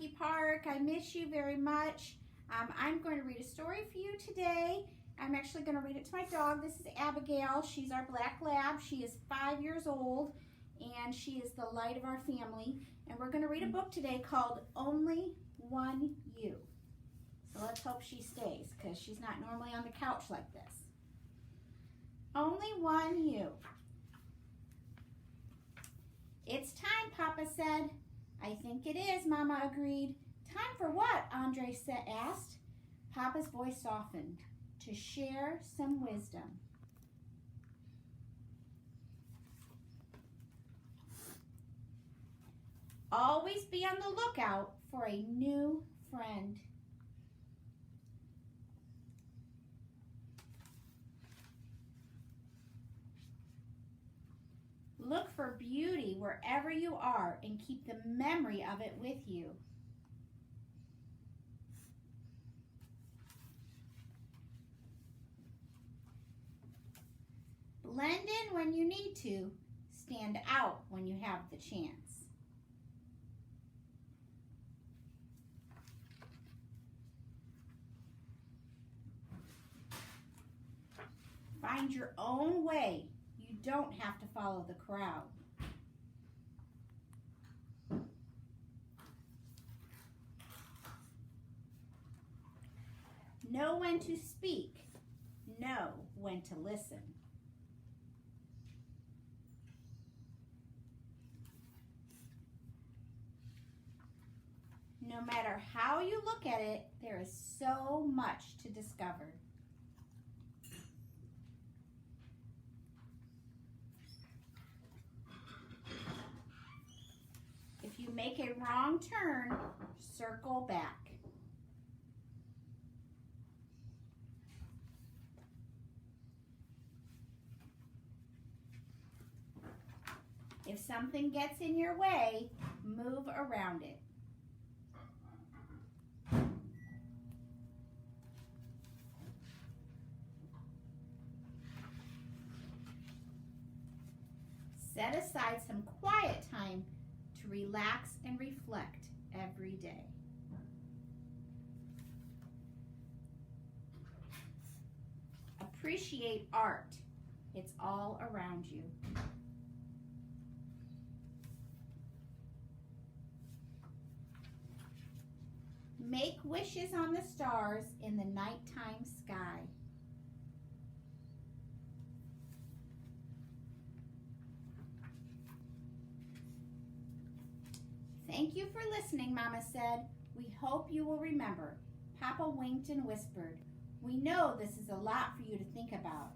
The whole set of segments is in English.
Monkey Park. I miss you very much. I'm going to read a story for you today. I'm actually going to read it to my dog. This is Abigail. She's our black lab. She is 5 years old, and she is the light of our family. And we're going to read a book today called Only One You. So let's hope she stays, because she's not normally on the couch like this. Only One You. It's time, Papa said. I think it is, Mama agreed. Time for what? Andre asked. Papa's voice softened. To share some wisdom. Always be on the lookout for a new friend. Look for beauty wherever you are and keep the memory of it with you. Blend in when you need to. Stand out when you have the chance. Find your own way. You don't have to follow the crowd. Know when to speak. Know when to listen. No matter how you look at it, there is so much to discover. If you make a wrong turn, circle back. If something gets in your way, move around it. Set aside some quiet time to relax and reflect every day. Appreciate art. It's all around you. Make wishes on the stars in the nighttime sky. Thank you for listening, Mama said. We hope you will remember. Papa winked and whispered. We know this is a lot for you to think about.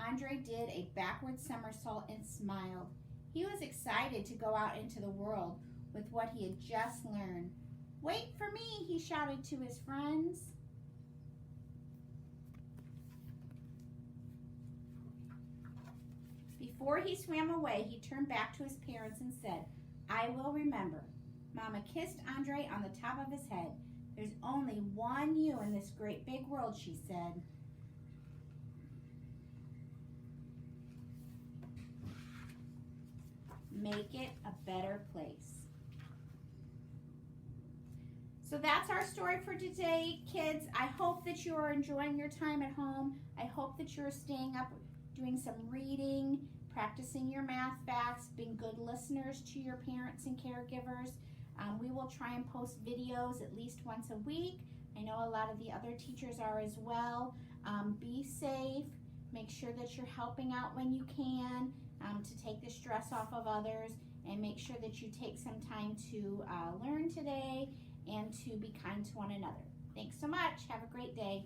Andre did a backward somersault and smiled. He was excited to go out into the world with what he had just learned. Wait for me, he shouted to his friends. Before he swam away, he turned back to his parents and said, I will remember. Mama kissed Andre on the top of his head. There's only one you in this great big world, she said. Make it a better place. So that's our story for today, kids. I hope that you are enjoying your time at home. I hope that you're staying up, doing some reading, practicing your math facts, being good listeners to your parents and caregivers. We will try and post videos at least once a week. I know a lot of the other teachers are as well. Be safe. Make sure that you're helping out when you can to take the stress off of others, and make sure that you take some time to learn today and to be kind to one another. Thanks so much. Have a great day.